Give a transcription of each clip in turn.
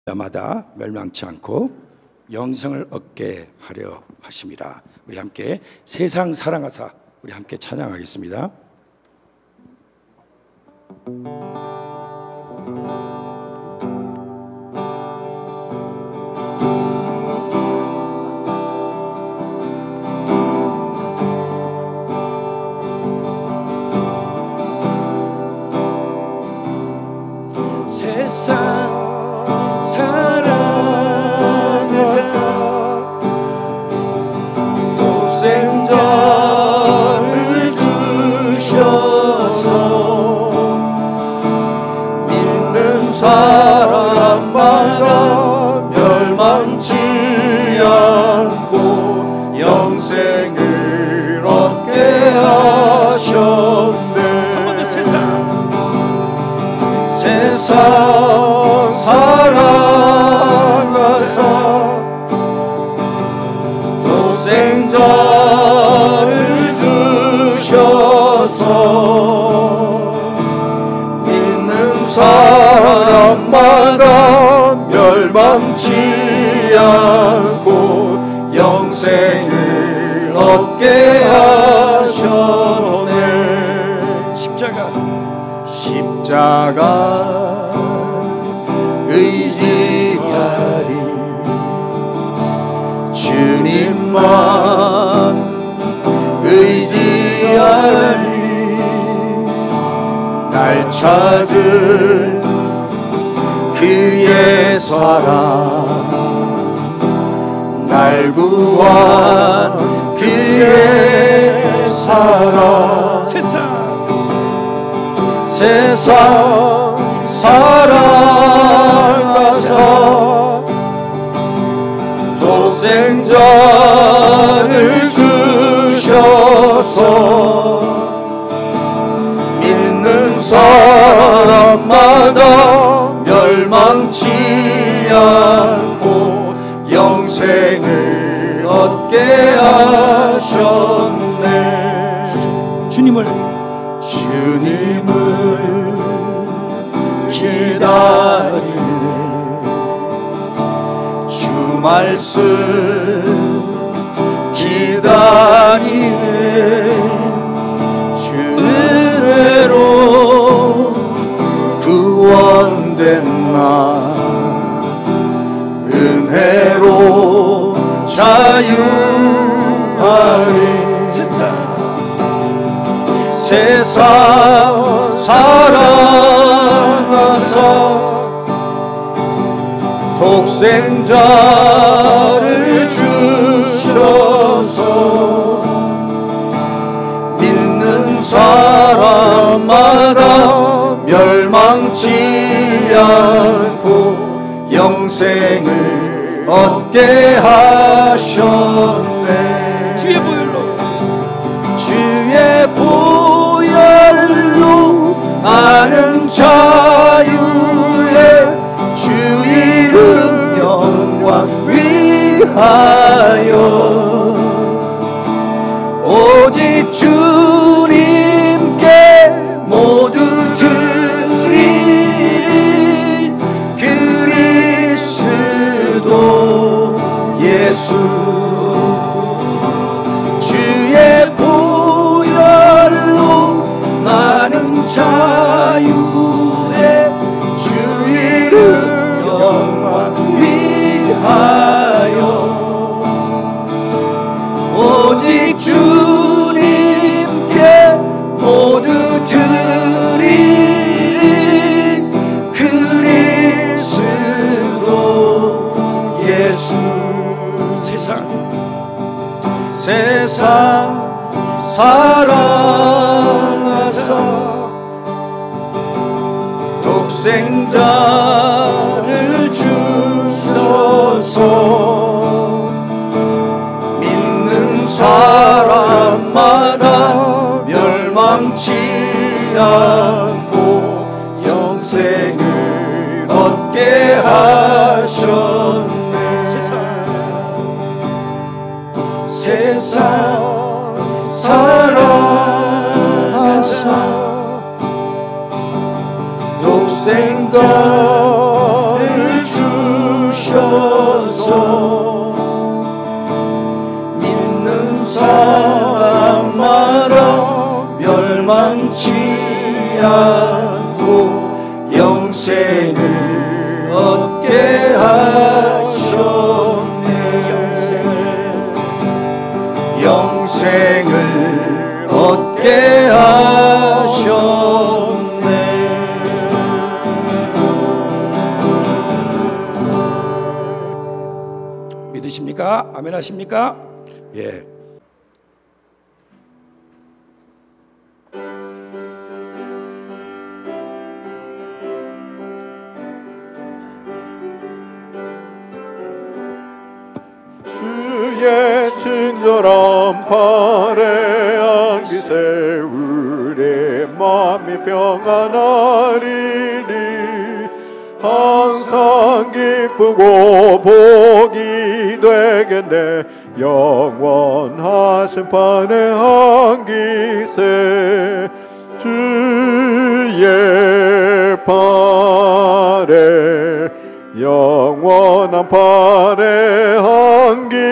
자마다 멸망치 않고 영생을 얻게 하려 하심이라. 우리 함께 세상 사랑하사 우리 함께 찬양하겠습니다. 세상 사랑하사 독생자를 주셔서 믿는 사람마다 멸망치 않고 영생을 얻게 하셨네. 한 번 더 세상 사랑하사 독생자를 주셔서 믿는 사람마다 멸망치 않고 영생을 얻게 하셨네. 십자가 의지하리 주님만 의지하리 날 찾은 그의 사랑 날 구한 그의 사랑 세상 사랑하사 독생자를 주셔서 믿는 사람마다 멸망치 않고 영생을 얻게 하셨네. 주님을 기다리네. 주 말씀 기다리네. 주 은혜로 구원된 나 은혜로 자유하리. 세상 사랑하사 독생자를 주셔서 믿는 사람마다 멸망치 않고 영생을 얻게 하셨네. 주의 보혈로 나는 자유에 주 이름 영광 위하여 오직 주님께 모두 드리리. 그리스도 예수 주의 나는 자유에 주 이름 영광 위하여 오직 주님께 모두 드리리. 그리스도 예수 세상 사랑하사 독생자를 주셔서 믿는 사람마다 멸망치 않고 영생을 얻게 하셨네. 세상 사랑하사 독생자를 주셔서 믿는 사람마다 멸망치 않고 영생을 얻게 하셨네. 영생을 얻게 하셨네. 믿으십니까? 아멘 하십니까? 예. 주의 친절한 팔에 안기세 우리 마음이 평안하리니 항상 기쁘고 복이 되겠네. 영원하신 판에 안기세 주의 팔에 영원한 팔에 안기세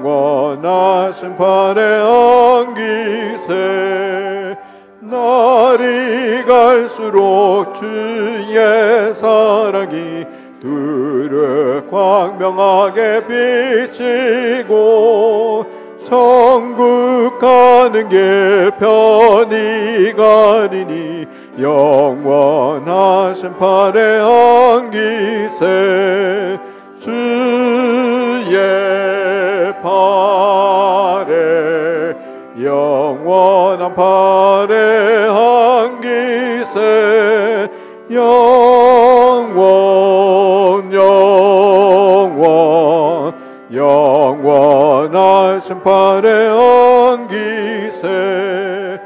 영원하신 판에 안기세 날이 갈수록 주의 사랑이 두루 광명하게 비치고 천국 가는 길 편히 가리니 영원하신 팔에 안기세 주의 팔에 영원한 팔에 안기세 영원하신 팔에 안기세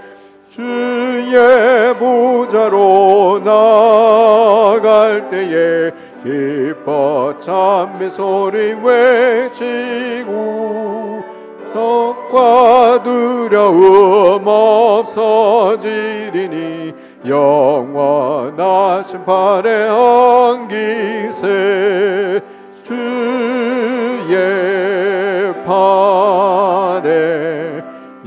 주의 보좌로 나갈 때에 기뻐 찬미 소리 외치고 덕과 두려움 없어지리니 영원하신 팔에 안기세 주의 팔에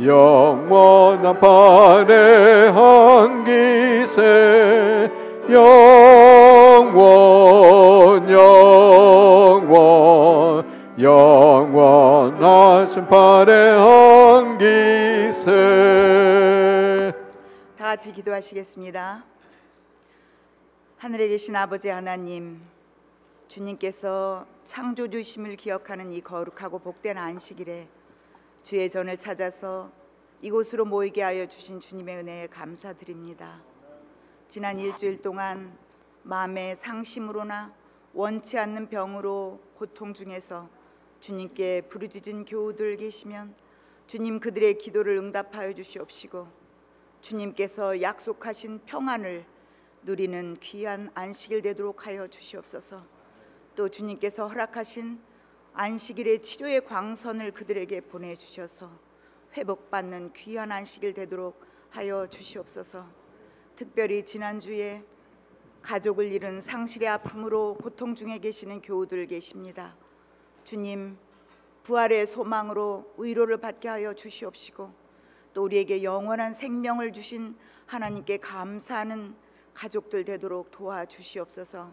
영원한 팔에 안기세 영원하신 팔에 안기세. 다 같이 기도하시겠습니다. 하늘에 계신 아버지 하나님, 주님께서 창조주심을 기억하는 이 거룩하고 복된 안식일에 주의 전을 찾아서 이곳으로 모이게 하여 주신 주님의 은혜에 감사드립니다. 지난 일주일 동안 마음의 상심으로나 원치 않는 병으로 고통 중에서 주님께 부르짖은 교우들 계시면 주님 그들의 기도를 응답하여 주시옵시고 주님께서 약속하신 평안을 누리는 귀한 안식일 되도록 하여 주시옵소서. 또 주님께서 허락하신 안식일의 치료의 광선을 그들에게 보내주셔서 회복받는 귀한 안식일 되도록 하여 주시옵소서. 특별히 지난주에 가족을 잃은 상실의 아픔으로 고통 중에 계시는 교우들 계십니다. 주님, 부활의 소망으로 위로를 받게 하여 주시옵시고 또 우리에게 영원한 생명을 주신 하나님께 감사하는 가족들 되도록 도와주시옵소서.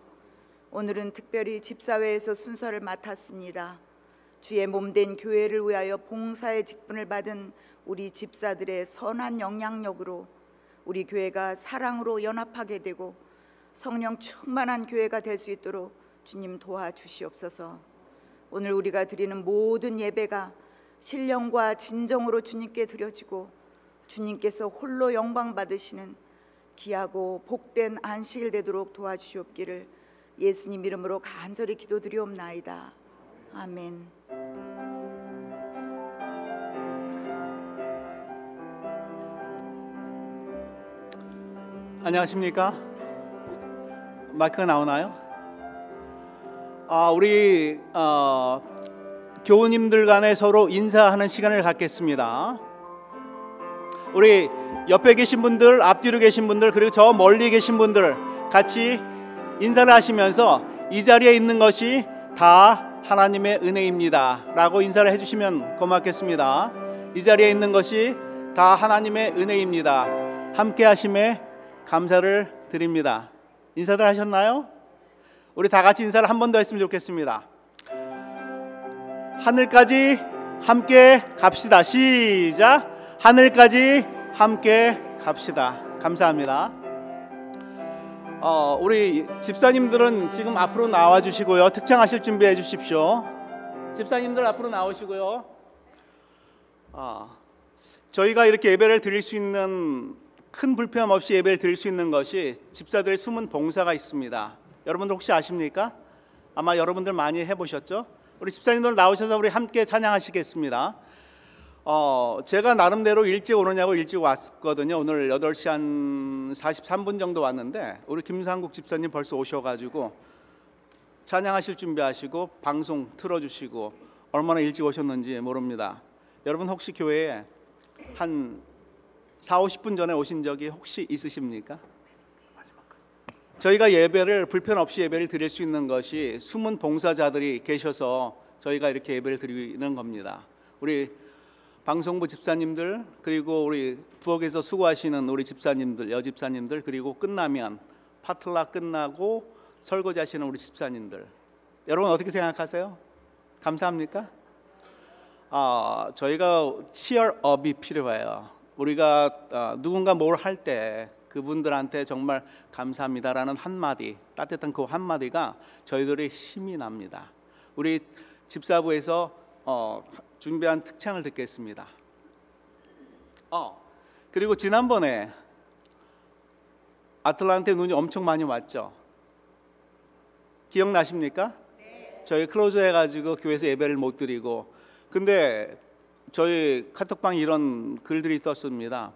오늘은 특별히 집사회에서 순서를 맡았습니다. 주의 몸된 교회를 위하여 봉사의 직분을 받은 우리 집사들의 선한 영향력으로 우리 교회가 사랑으로 연합하게 되고 성령 충만한 교회가 될 수 있도록 주님 도와주시옵소서. 오늘 우리가 드리는 모든 예배가 신령과 진정으로 주님께 드려지고 주님께서 홀로 영광 받으시는 귀하고 복된 안식일 되도록 도와주시옵기를 예수님 이름으로 간절히 기도드리옵나이다. 아멘. 안녕하십니까? 마이크가 나오나요? 우리 교우님들 간에 서로 인사하는 시간을 갖겠습니다. 우리 옆에 계신 분들, 앞뒤로 계신 분들, 그리고 저 멀리 계신 분들 같이 인사를 하시면서 이 자리에 있는 것이 다 하나님의 은혜입니다 라고 인사를 해주시면 고맙겠습니다. 이 자리에 있는 것이 다 하나님의 은혜입니다. 함께 하심에 감사를 드립니다. 인사들 하셨나요? 우리 다 같이 인사를 한 번 더 했으면 좋겠습니다. 하늘까지 함께 갑시다. 시작. 하늘까지 함께 갑시다. 감사합니다. 우리 집사님들은 지금 앞으로 나와 주시고요. 특창하실 준비해 주십시오. 집사님들 앞으로 나오시고요. 저희가 이렇게 예배를 드릴 수 있는, 큰 불편 없이 예배를 드릴 수 있는 것이 집사들의 숨은 봉사가 있습니다. 여러분들 혹시 아십니까? 아마 여러분들 많이 해보셨죠? 우리 집사님들 나오셔서 우리 함께 찬양하시겠습니다. 제가 나름대로 일찍 오느냐고 일찍 왔거든요. 오늘 8시 한 43분 정도 왔는데 우리 김상국 집사님 벌써 오셔가지고 찬양하실 준비하시고 방송 틀어주시고 얼마나 일찍 오셨는지 모릅니다. 여러분 혹시 교회에 한 4, 50분 전에 오신 적이 혹시 있으십니까? 저희가 예배를 불편 없이 예배를 드릴 수 있는 것이 숨은 봉사자들이 계셔서 저희가 이렇게 예배를 드리는 겁니다. 우리 방송부 집사님들, 그리고 우리 부엌에서 수고하시는 우리 집사님들, 여집사님들, 그리고 끝나면 파틀락 끝나고 설거지 하시는 우리 집사님들, 여러분 어떻게 생각하세요? 감사합니까? 저희가 치얼업이 필요해요. 우리가 누군가 뭘 할 때 그분들한테 정말 감사합니다라는 한마디, 따뜻한 그 한마디가 저희들의 힘이 납니다. 우리 집사부에서 준비한 특창을 듣겠습니다. 그리고 지난번에 아틀란타에 눈이 엄청 많이 왔죠? 기억나십니까? 네. 저희 클로즈 해가지고 교회에서 예배를 못 드리고, 근데 저희 카톡방에 이런 글들이 떴습니다.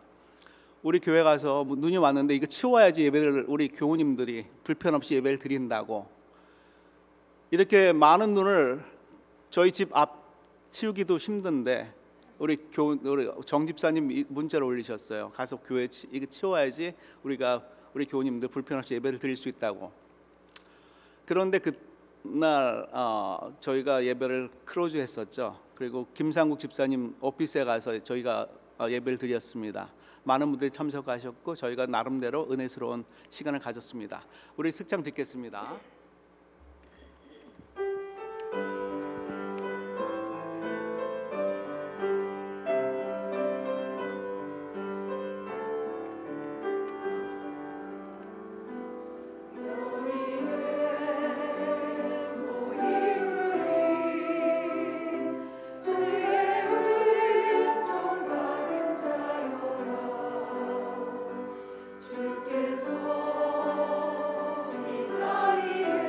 우리 교회 가서 눈이 왔는데 이거 치워야지 예배를, 우리 교우님들이 불편 없이 예배를 드린다고. 이렇게 많은 눈을 저희 집 앞 치우기도 힘든데 우리 정 집사님 문자를 올리셨어요. 가서 교회 이거 치워야지 우리 교우님들 불편 없이 예배를 드릴 수 있다고. 그런데 그날 저희가 예배를 크로즈 했었죠. 그리고 김상국 집사님 오피스에 가서 저희가 예배를 드렸습니다. 많은 분들이 참석하셨고 저희가 나름대로 은혜스러운 시간을 가졌습니다. 우리 특창 듣겠습니다. 주께서 이 자리에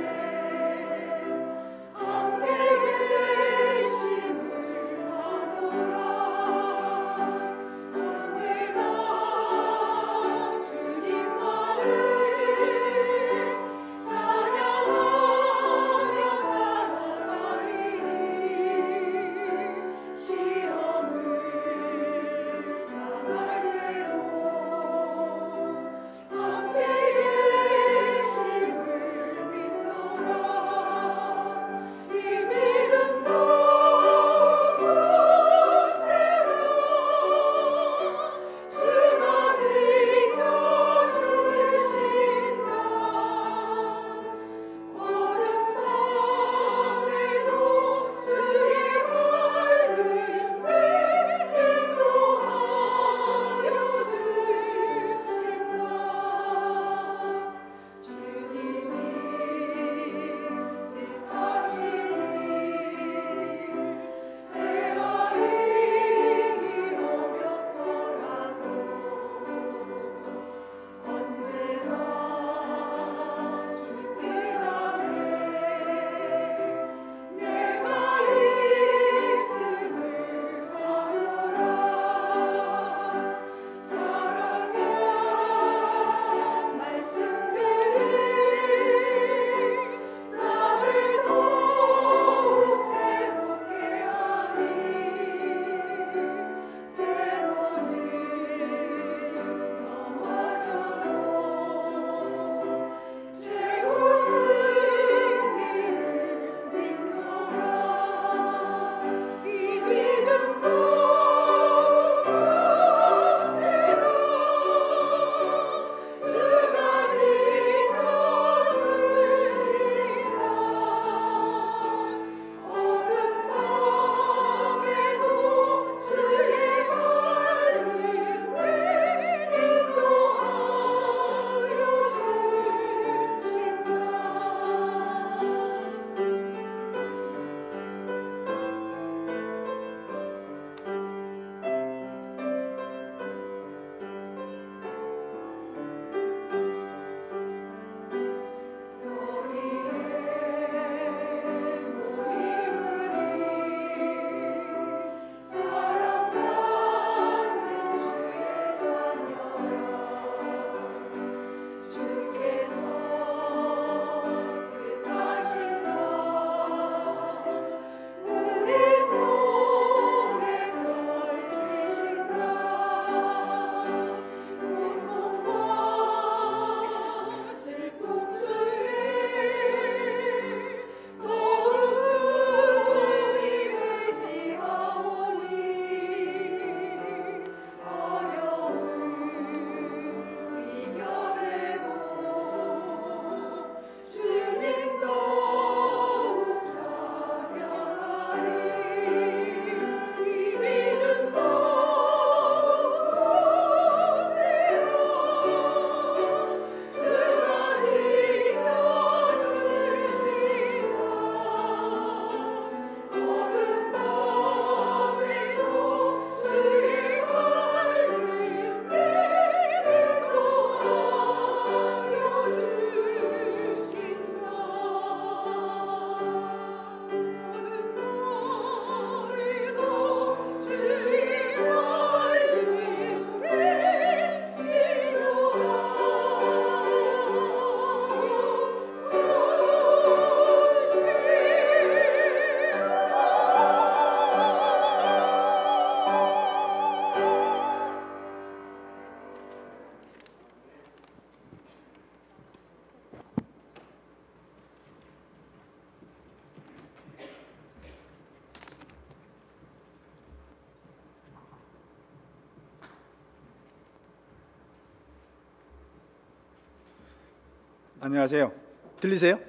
안녕하세요. 들리세요?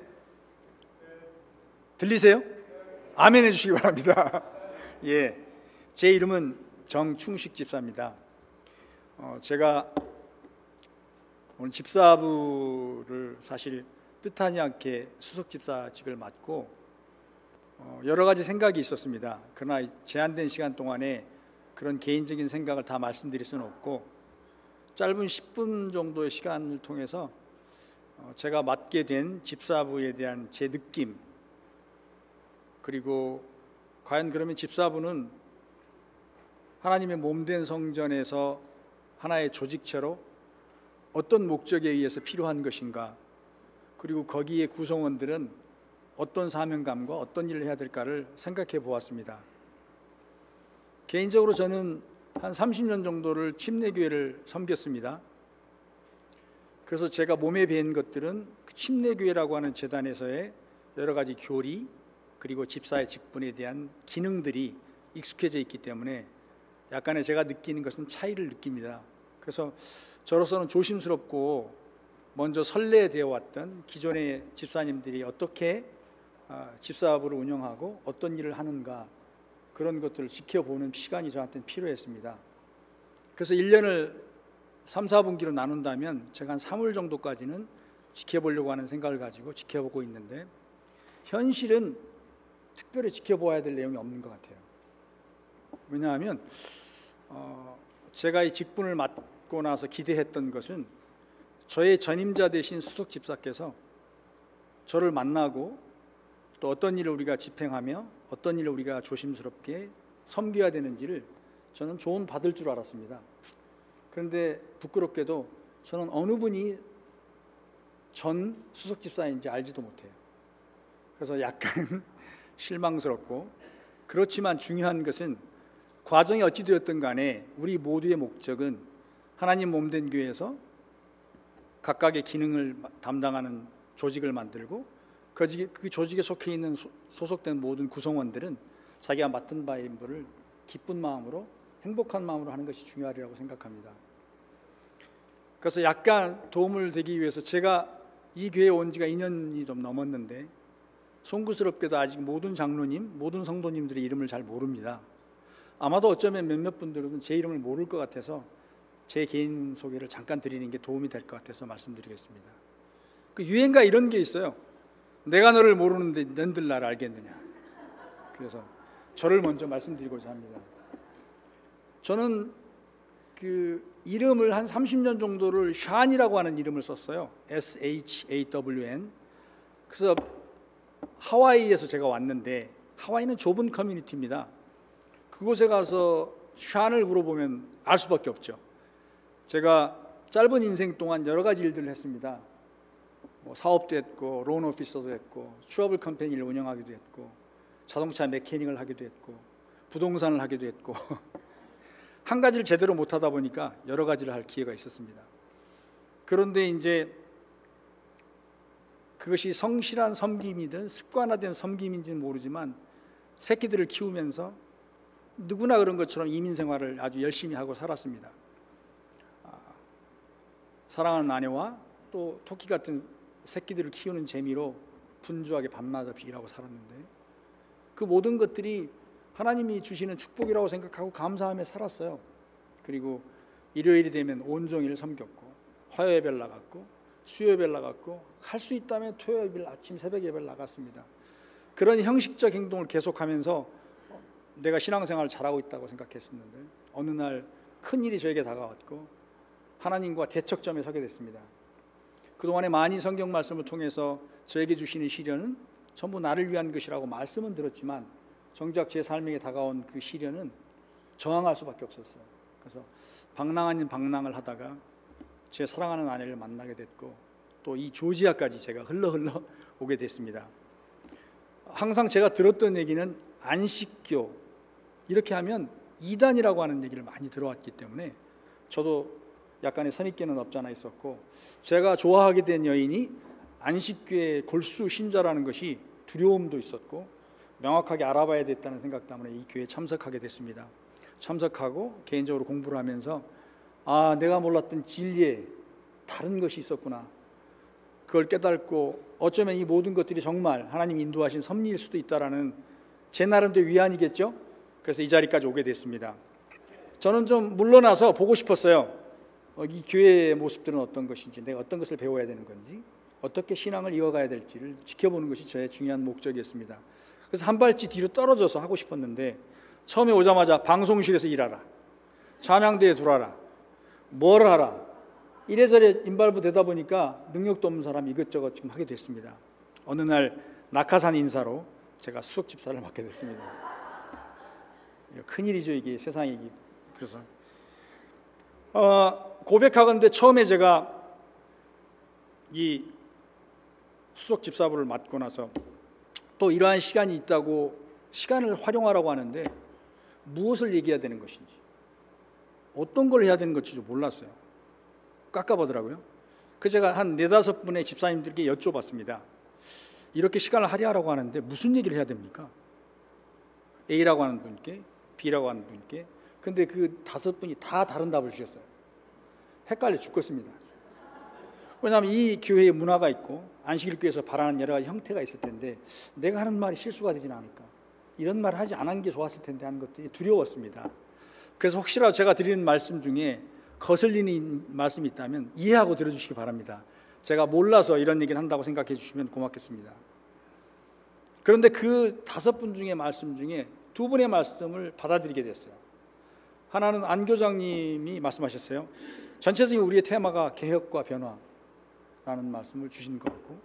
들리세요? 아멘 해주시기 바랍니다. 예, 제 이름은 정충식 집사입니다. 제가 오늘 집사부를 사실 뜻하지 않게 수석 집사직을 맡고 여러 가지 생각이 있었습니다. 그러나 제한된 시간 동안에 그런 개인적인 생각을 다 말씀드릴 수는 없고, 짧은 10분 정도의 시간을 통해서 제가 맡게 된 집사부에 대한 제 느낌, 그리고 과연 그러면 집사부는 하나님의 몸된 성전에서 하나의 조직체로 어떤 목적에 의해서 필요한 것인가, 그리고 거기에 구성원들은 어떤 사명감과 어떤 일을 해야 될까를 생각해 보았습니다. 개인적으로 저는 한 30년 정도를 침례교회를 섬겼습니다. 그래서 제가 몸에 밴 것들은 그 침례교회라고 하는 재단에서의 여러 가지 교리, 그리고 집사의 직분에 대한 기능들이 익숙해져 있기 때문에 약간의 제가 느끼는 것은 차이를 느낍니다. 그래서 저로서는 조심스럽고 먼저 선례되어 왔던 기존의 집사님들이 어떻게 집사부를 운영하고 어떤 일을 하는가, 그런 것들을 지켜보는 시간이 저한테는 필요했습니다. 그래서 1년을 3, 4분기로 나눈다면 제가 한 3월 정도까지는 지켜보려고 하는 생각을 가지고 지켜보고 있는데, 현실은 특별히 지켜보아야 될 내용이 없는 것 같아요. 왜냐하면 제가 이 직분을 맡고 나서 기대했던 것은 저의 전임자 되신 수석 집사께서 저를 만나고 또 어떤 일을 우리가 집행하며 어떤 일을 우리가 조심스럽게 섬겨야 되는지를 저는 조언 받을 줄 알았습니다. 그런데 부끄럽게도 저는 어느 분이 전 수석 집사인지 알지도 못해요. 그래서 약간 실망스럽고, 그렇지만 중요한 것은 과정이 어찌 되었든 간에 우리 모두의 목적은 하나님 몸된 교회에서 각각의 기능을 담당하는 조직을 만들고, 그 조직에 속해 있는 소속된 모든 구성원들은 자기가 맡은 바의 임무를 기쁜 마음으로, 행복한 마음으로 하는 것이 중요하리라고 생각합니다. 그래서 약간 도움을 되기 위해서, 제가 이 교회에 온 지가 2년이 좀 넘었는데 송구스럽게도 아직 모든 장로님, 모든 성도님들의 이름을 잘 모릅니다. 아마도 어쩌면 몇몇 분들은 제 이름을 모를 것 같아서 제 개인 소개를 잠깐 드리는 게 도움이 될 것 같아서 말씀드리겠습니다. 그 유행가 이런 게 있어요. 내가 너를 모르는데 넌들 나를 알겠느냐. 그래서 저를 먼저 말씀드리고자 합니다. 저는 그 이름을 한 30년 정도를 샨이라고 하는 이름을 썼어요. SHAWN. 그래서 하와이에서 제가 왔는데, 하와이는 좁은 커뮤니티입니다. 그곳에 가서 샨을 물어보면 알 수밖에 없죠. 제가 짧은 인생 동안 여러 가지 일들을 했습니다. 사업도 했고, 론 오피서도 했고, 트러블 컴퍼니를 운영하기도 했고, 자동차 메케닉을 하기도 했고, 부동산을 하기도 했고 한 가지를 제대로 못하다 보니까 여러 가지를 할 기회가 있었습니다. 그런데 이제 그것이 성실한 섬김이든 습관화된 섬김인지는 모르지만, 새끼들을 키우면서 누구나 그런 것처럼 이민 생활을 아주 열심히 하고 살았습니다. 사랑하는 아내와 또 토끼 같은 새끼들을 키우는 재미로 분주하게 밤낮 없이 일하고 살았는데, 그 모든 것들이 하나님이 주시는 축복이라고 생각하고 감사하며 살았어요. 그리고 일요일이 되면 온종일 섬겼고, 화요예배를 나갔고, 수요예배를 나갔고, 할 수 있다면 토요일 아침 새벽 예배를 나갔습니다. 그런 형식적 행동을 계속하면서 내가 신앙생활을 잘하고 있다고 생각했었는데, 어느 날 큰일이 저에게 다가왔고 하나님과 대척점에 서게 됐습니다. 그동안에 많이 성경 말씀을 통해서 저에게 주시는 시련은 전부 나를 위한 것이라고 말씀은 들었지만, 정작 제 삶에게 다가온 그 시련은 저항할 수밖에 없었어요. 그래서 방랑 아닌 방랑을 하다가 제 사랑하는 아내를 만나게 됐고, 또 이 조지아까지 제가 흘러 오게 됐습니다. 항상 제가 들었던 얘기는 안식교, 이렇게 하면 이단이라고 하는 얘기를 많이 들어왔기 때문에 저도 약간의 선입견은 없지 않아 있었고, 제가 좋아하게 된 여인이 안식교의 골수 신자라는 것이 두려움도 있었고, 명확하게 알아봐야 됐다는 생각 때문에 이 교회에 참석하게 됐습니다. 참석하고 개인적으로 공부를 하면서, 내가 몰랐던 진리에 다른 것이 있었구나. 그걸 깨닫고 어쩌면 이 모든 것들이 정말 하나님 인도하신 섭리일 수도 있다라는 제 나름대로 위안이겠죠. 그래서 이 자리까지 오게 됐습니다. 저는 좀 물러나서 보고 싶었어요. 이 교회의 모습들은 어떤 것인지, 내가 어떤 것을 배워야 되는 건지, 어떻게 신앙을 이어가야 될지를 지켜보는 것이 저의 중요한 목적이었습니다. 그래서 한 발짝 뒤로 떨어져서 하고 싶었는데, 처음에 오자마자 방송실에서 일하라, 찬양대에 들어와라, 뭘 하라, 이래저래 임발부 되다 보니까 능력도 없는 사람이 이것저것 지금 하게 됐습니다. 어느 날 낙하산 인사로 제가 수석 집사를 맡게 됐습니다. 큰일이죠, 이게 세상이. 그래서 고백하건대 처음에 제가 이 수석 집사부를 맡고 나서 또 이러한 시간이 있다고 시간을 활용하라고 하는데 무엇을 얘기해야 되는 것인지, 어떤 걸 해야 되는 것인지 몰랐어요. 깝깝하더라고요. 그래서 제가 한 4-5분의 집사님들께 여쭤봤습니다. 이렇게 시간을 할애하라고 하는데 무슨 얘기를 해야 됩니까? A라고 하는 분께, B라고 하는 분께. 근데 그 5분이 다 다른 답을 주셨어요. 헷갈려 죽겠습니다. 왜냐하면 이 교회의 문화가 있고 안식일교회에서 바라는 여러 가지 형태가 있을 텐데 내가 하는 말이 실수가 되지는 않을까, 이런 말 하지 않은 게 좋았을 텐데 하는 것들이 두려웠습니다. 그래서 혹시라도 제가 드리는 말씀 중에 거슬리는 말씀이 있다면 이해하고 들어주시기 바랍니다. 제가 몰라서 이런 얘기를 한다고 생각해 주시면 고맙겠습니다. 그런데 그 5분 중에 말씀 중에 2분의 말씀을 받아들이게 됐어요. 하나는 안 교장님이 말씀하셨어요. 전체적인 우리의 테마가 개혁과 변화라는 말씀을 주신 것 같고,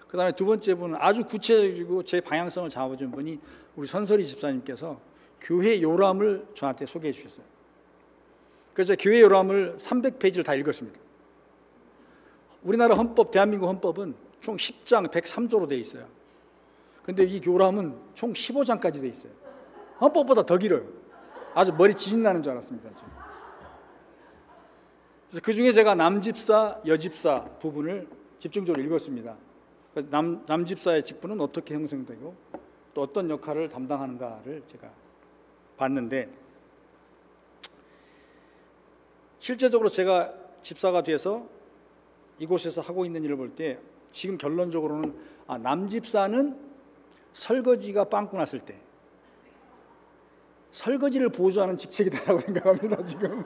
그 다음에 2번째 분은 아주 구체적이고 제 방향성을 잡아준 분이 우리 선설이 집사님께서 교회 요람을 저한테 소개해 주셨어요. 그래서 교회 요람을 300페이지를 다 읽었습니다. 우리나라 헌법, 대한민국 헌법은 총 10장 103조로 되어 있어요. 근데 이 요람은 총 15장까지 되어 있어요. 헌법보다 더 길어요. 아주 머리 지진 나는 줄 알았습니다. 지금. 그래서 그 중에 제가 남집사, 여집사 부분을 집중적으로 읽었습니다. 남집사의 직분은 어떻게 형성되고 또 어떤 역할을 담당하는가를 제가 봤는데, 실제적으로 제가 집사가 돼서 이곳에서 하고 있는 일을 볼 때 지금 결론적으로는 남집사는 설거지가 빵꾸 났을 때 설거지를 보조하는 직책이다라고 생각합니다. 지금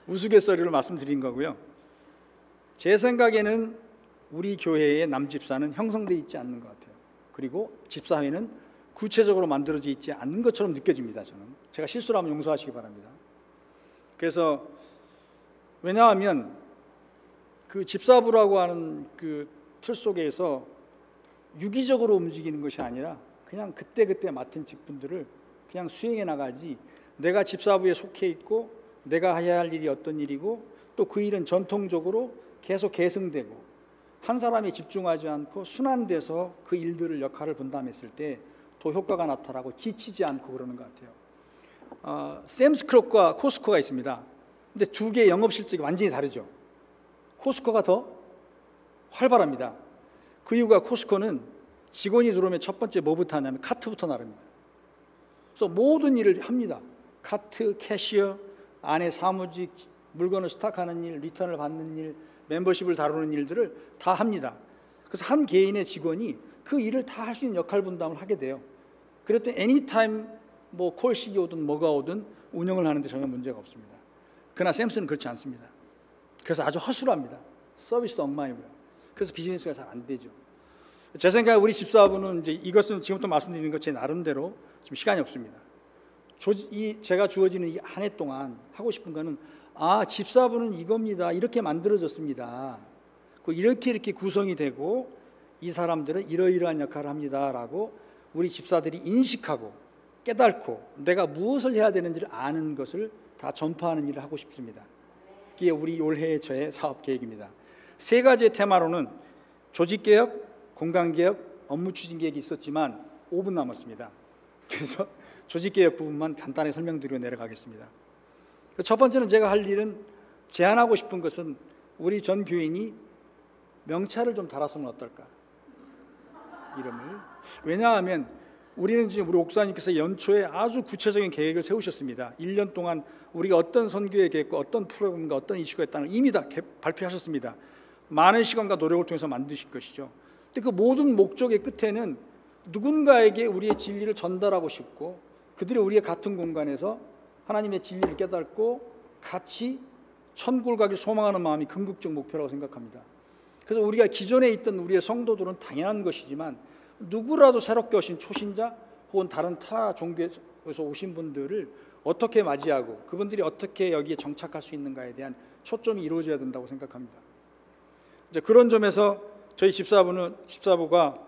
우스갯소리로 말씀드린 거고요. 제 생각에는 우리 교회의 남집사는 형성되어 있지 않는 것 같아요. 그리고 집사회는 구체적으로 만들어져 있지 않는 것처럼 느껴집니다. 저는. 제가 실수라면 용서하시기 바랍니다. 그래서 왜냐하면 그 집사부라고 하는 그 틀 속에서 유기적으로 움직이는 것이 아니라 그냥 그때그때 맡은 직분들을 그냥 수행해 나가지, 내가 집사부에 속해 있고 내가 해야 할 일이 어떤 일이고 또 그 일은 전통적으로 계속 계승되고 한 사람이 집중하지 않고 순환돼서 그 일들을 역할을 분담했을 때 더 효과가 나타나고 지치지 않고 그러는 것 같아요. 샘스 클럽과 코스코가 있습니다. 근데 두 개의 영업 실적이 완전히 다르죠. 코스코가 더 활발합니다. 그 이유가 코스코는 직원이 들어오면 첫 번째 뭐부터 하냐면 카트부터 나릅니다. 그래서 모든 일을 합니다. 카트, 캐시어, 안에 사무직, 물건을 스탁하는 일, 리턴을 받는 일, 멤버십을 다루는 일들을 다 합니다. 그래서 한 개인의 직원이 그 일을 다 할 수 있는 역할 분담을 하게 돼요. 그랬더니 애니타임 뭐 콜식이 오든 뭐가 오든 운영을 하는데 전혀 문제가 없습니다. 그러나 샘슨은 그렇지 않습니다. 그래서 아주 허술합니다. 서비스도 엉망이고요. 그래서 비즈니스가 잘 안 되죠. 제 생각에 우리 집사부는 이제 이것은 지금부터 말씀드리는 것 제 나름대로 지금 시간이 없습니다. 제가 주어지는 이 한 해 동안 하고 싶은 거는 집사부는 이겁니다. 이렇게 만들어졌습니다. 이렇게 구성이 되고 이 사람들은 이러이러한 역할을 합니다라고 우리 집사들이 인식하고 깨닫고 내가 무엇을 해야 되는지를 아는 것을 다 전파하는 일을 하고 싶습니다. 이게 우리 올해의 저의 사업 계획입니다. 3가지의 테마로는 조직개혁, 공간개혁, 업무추진계획이 있었지만 5분 남았습니다. 그래서 조직개혁 부분만 간단히 설명드리고 내려가겠습니다. 첫 번째는 제가 할 일은, 제안하고 싶은 것은 우리 전 교인이 명찰을 좀 달았으면 어떨까, 이름을. 왜냐하면 우리는 지금 우리 옥사님께서 연초에 아주 구체적인 계획을 세우셨습니다. 1년 동안 우리가 어떤 선교의 계획과 어떤 프로그램과 어떤 이슈가 있다는 걸 이미 다 발표하셨습니다. 많은 시간과 노력을 통해서 만드신 것이죠. 근데 그 모든 목적의 끝에는 누군가에게 우리의 진리를 전달하고 싶고 그들이 우리의 같은 공간에서 하나님의 진리를 깨닫고 같이 천국을 가길 소망하는 마음이 궁극적 목표라고 생각합니다. 그래서 우리가 기존에 있던 우리의 성도들은 당연한 것이지만 누구라도 새롭게 오신 초신자 혹은 다른 타 종교에서 오신 분들을 어떻게 맞이하고 그분들이 어떻게 여기에 정착할 수 있는가에 대한 초점이 이루어져야 된다고 생각합니다. 이제 그런 점에서 저희 집사부가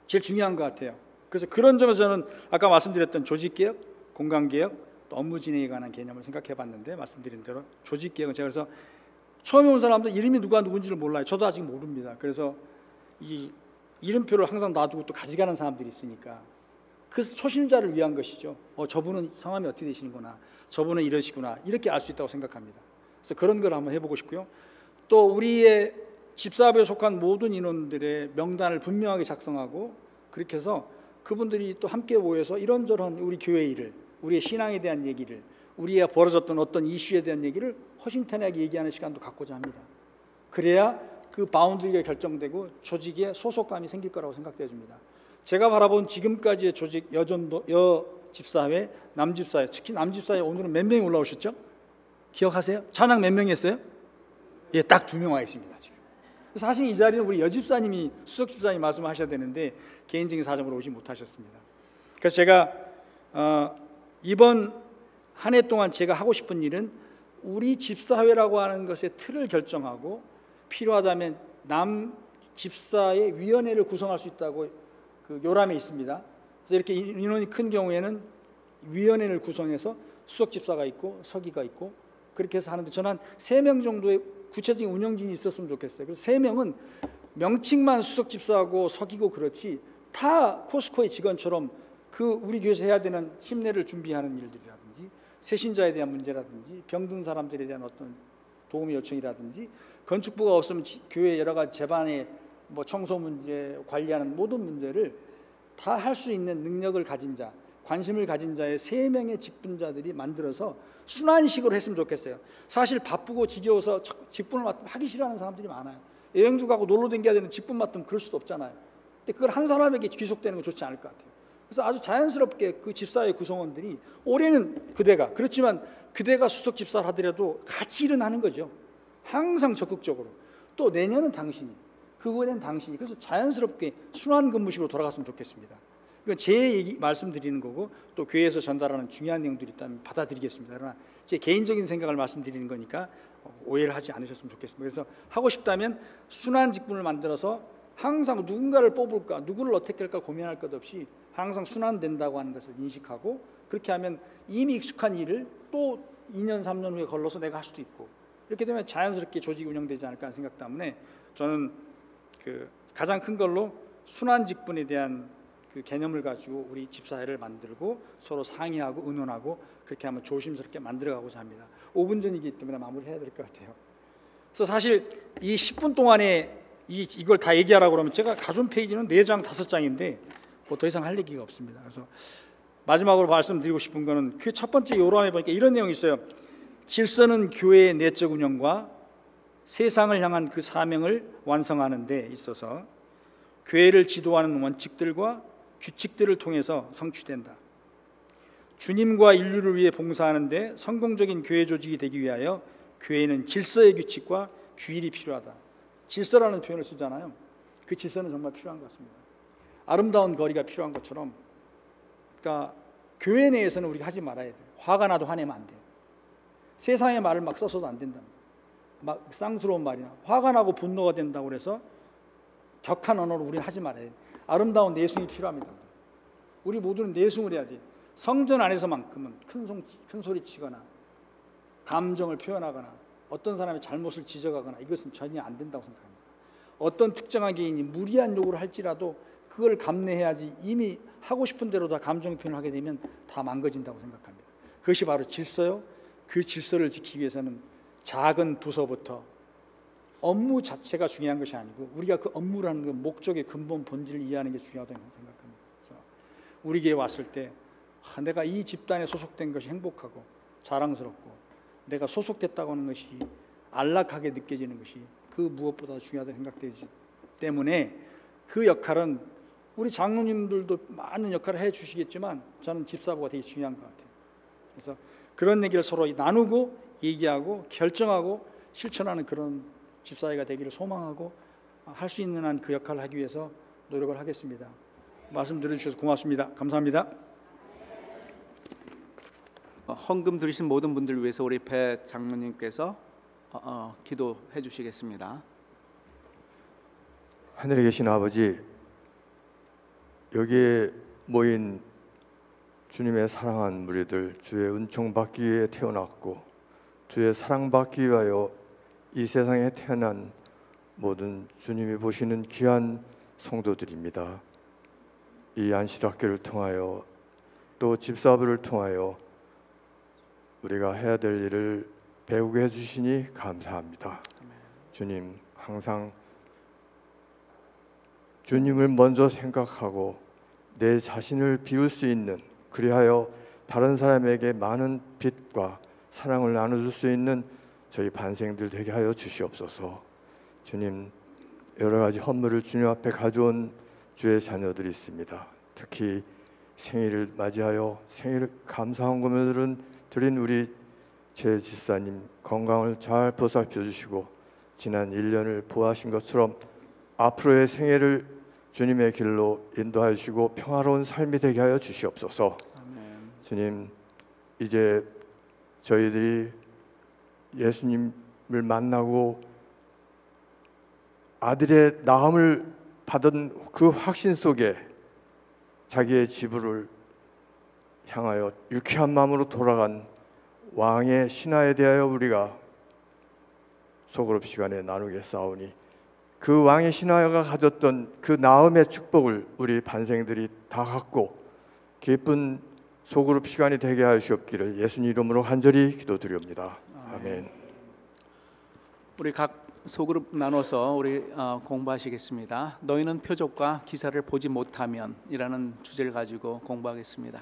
제일 중요한 것 같아요. 그래서 그런 점에서 저는 아까 말씀드렸던 조직개혁, 공간개혁, 또 업무 진행에 관한 개념을 생각해봤는데 말씀드린 대로 조직개혁은 제가 그래서 처음에 온 사람들 이름이 누가 누군지를 몰라요. 저도 아직 모릅니다. 그래서 이 이름표를 항상 놔두고 또 가져가는 사람들이 있으니까 그래서 초심자를 위한 것이죠. 저분은 성함이 어떻게 되시는구나, 저분은 이러시구나, 이렇게 알 수 있다고 생각합니다. 그래서 그런 걸 한번 해보고 싶고요. 또 우리의 집사부에 속한 모든 인원들의 명단을 분명하게 작성하고 그렇게 해서 그분들이 또 함께 모여서 이런저런 우리 교회 일을, 우리의 신앙에 대한 얘기를, 우리가 벌어졌던 어떤 이슈에 대한 얘기를 허심탄회하게 얘기하는 시간도 갖고자 합니다. 그래야 그 바운드리가 결정되고 조직에 소속감이 생길 거라고 생각되어집니다. 제가 바라본 지금까지의 조직, 여집사회, 남집사회, 특히 남집사회 오늘은 몇 명이 올라오셨죠? 기억하세요? 찬양 몇 명이 했어요? 예, 딱 2명 와 있습니다 지금. 사실 이 자리는 우리 여집사님이, 수석집사님이 말씀하셔야 되는데 개인적인 사정으로 오지 못하셨습니다. 그래서 제가 이번 한 해 동안 제가 하고 싶은 일은 우리 집사회라고 하는 것의 틀을 결정하고 필요하다면 남 집사의 위원회를 구성할 수 있다고 그 요람에 있습니다. 그래서 이렇게 인원이 큰 경우에는 위원회를 구성해서 수석 집사가 있고 서기가 있고 그렇게 해서 하는데 저는 한 3명 정도의 구체적인 운영진이 있었으면 좋겠어요. 그래서 3명은 명칭만 수석 집사하고 서기고 그렇지 다 코스코의 직원처럼 그 우리 교회에서 해야 되는 심례를 준비하는 일들이라든지 세신자에 대한 문제라든지 병든 사람들에 대한 어떤 도움의 요청이라든지 건축부가 없으면 교회 여러 가지 재반의 뭐 청소 문제, 관리하는 모든 문제를 다 할 수 있는 능력을 가진 자, 관심을 가진 자의 3명의 직분자들이 만들어서 순환식으로 했으면 좋겠어요. 사실 바쁘고 지겨워서 직분을 맡으면 하기 싫어하는 사람들이 많아요. 여행도 가고 놀러 다녀야 되는 직분 맡으면 그럴 수도 없잖아요. 근데 그걸 한 사람에게 귀속되는 건 좋지 않을 것 같아요. 그래서 아주 자연스럽게 그 집사의 구성원들이 올해는 그대가, 그렇지만 그대가 수석 집사를 하더라도 같이 일은 하는 거죠. 항상 적극적으로. 또 내년은 당신이, 그 후에는 당신이. 그래서 자연스럽게 순환 근무식으로 돌아갔으면 좋겠습니다. 이건 제 얘기 말씀드리는 거고 또 교회에서 전달하는 중요한 내용들이 있다면 받아들이겠습니다. 그러나 제 개인적인 생각을 말씀드리는 거니까 오해를 하지 않으셨으면 좋겠습니다. 그래서 하고 싶다면 순환 직분을 만들어서 항상 누군가를 뽑을까, 누구를 어떻게 할까 고민할 것 없이 항상 순환된다고 하는 것을 인식하고 그렇게 하면 이미 익숙한 일을 또 2년, 3년 후에 걸러서 내가 할 수도 있고 이렇게 되면 자연스럽게 조직이 운영되지 않을까 하는 생각 때문에 저는 그 가장 큰 걸로 순환 직분에 대한 그 개념을 가지고 우리 집사회를 만들고 서로 상의하고 의논하고 그렇게 하면 조심스럽게 만들어가고자 합니다. 5분 전이기 때문에 마무리해야 될 것 같아요. 그래서 사실 이 10분 동안에 이걸 다 얘기하라고 그러면 제가 가져온 페이지는 4장, 5장인데 뭐 더 이상 할 얘기가 없습니다. 그래서 마지막으로 말씀드리고 싶은 거는 그 첫 번째 요람에 보니까 이런 내용이 있어요. 질서는 교회의 내적 운영과 세상을 향한 그 사명을 완성하는 데 있어서 교회를 지도하는 원칙들과 규칙들을 통해서 성취된다. 주님과 인류를 위해 봉사하는데 성공적인 교회 조직이 되기 위하여 교회는 질서의 규칙과 규율이 필요하다. 질서라는 표현을 쓰잖아요. 그 질서는 정말 필요한 것 같습니다. 아름다운 거리가 필요한 것처럼 그러니까 교회 내에서는 우리가 하지 말아야 돼요. 화가 나도 화내면 안 돼요. 세상의 말을 막 써서도 안 된다. 막 쌍스러운 말이나 화가 나고 분노가 된다고 해서 격한 언어로 우리는 하지 말아야 돼요. 아름다운 내숭이 필요합니다. 우리 모두는 내숭을 해야 돼요. 성전 안에서만큼은 큰 소리 치거나 감정을 표현하거나 어떤 사람의 잘못을 지적하거나 이것은 전혀 안 된다고 생각합니다. 어떤 특정한 개인이 무리한 요구를 할지라도 그걸 감내해야지 이미 하고 싶은 대로 다 감정 표현을 하게 되면 다 망가진다고 생각합니다. 그것이 바로 질서요. 그 질서를 지키기 위해서는 작은 부서부터 업무 자체가 중요한 것이 아니고 우리가 그 업무라는 그 목적의 근본 본질을 이해하는 게 중요하다고 생각합니다. 그래서 우리에게 왔을 때 내가 이 집단에 소속된 것이 행복하고 자랑스럽고 내가 소속됐다고 하는 것이 안락하게 느껴지는 것이 그 무엇보다 중요하다고 생각되기 때문에 그 역할은 우리 장로님들도 많은 역할을 해주시겠지만 저는 집사부가 되게 중요한 것 같아요. 그래서 그런 얘기를 서로 나누고 얘기하고 결정하고 실천하는 그런 집사회가 되기를 소망하고 할 수 있는 한 그 역할을 하기 위해서 노력을 하겠습니다. 말씀 들어주셔서 고맙습니다. 감사합니다. 헌금 드리신 모든 분들 위해서 우리 배 장로님께서 기도해 주시겠습니다. 하늘에 계신 아버지, 여기에 모인 주님의 사랑한 무리들, 주의 은총 받기 위해 태어났고 주의 사랑 받기 위하여 이 세상에 태어난 모든 주님이 보시는 귀한 성도들입니다. 이 안식학교를 통하여 또 집사부를 통하여 우리가 해야 될 일을 배우게 해주시니 감사합니다. 주님, 항상 주님을 먼저 생각하고 내 자신을 비울 수 있는, 그리하여 다른 사람에게 많은 빛과 사랑을 나눠줄 수 있는 저희 반생들 되게 하여 주시옵소서. 주님, 여러 가지 헌물을 주님 앞에 가져온 주의 자녀들이 있습니다. 특히 생일을 맞이하여 생일 감사한 금요일은 드린 우리 제 집사님 건강을 잘 보살펴 주시고 지난 1년을 보호하신 것처럼 앞으로의 생애를 주님의 길로 인도하여 주시고 평화로운 삶이 되게 하여 주시옵소서. 아멘. 주님, 이제 저희들이 예수님을 만나고 아들의 나음을 받은 그 확신 속에 자기의 지부를 향하여 유쾌한 마음으로 돌아간 왕의 신하에 대하여 우리가 소그룹 시간에 나누겠사오니 그 왕의 신하가 가졌던 그 나음의 축복을 우리 반생들이 다 갖고 기쁜 소그룹 시간이 되게 하시옵기를 예수님 이름으로 간절히 기도드립니다. 아멘. 우리 각 소그룹 나눠서 우리 공부하시겠습니다. 너희는 표적과 기사를 보지 못하면 이라는 주제를 가지고 공부하겠습니다.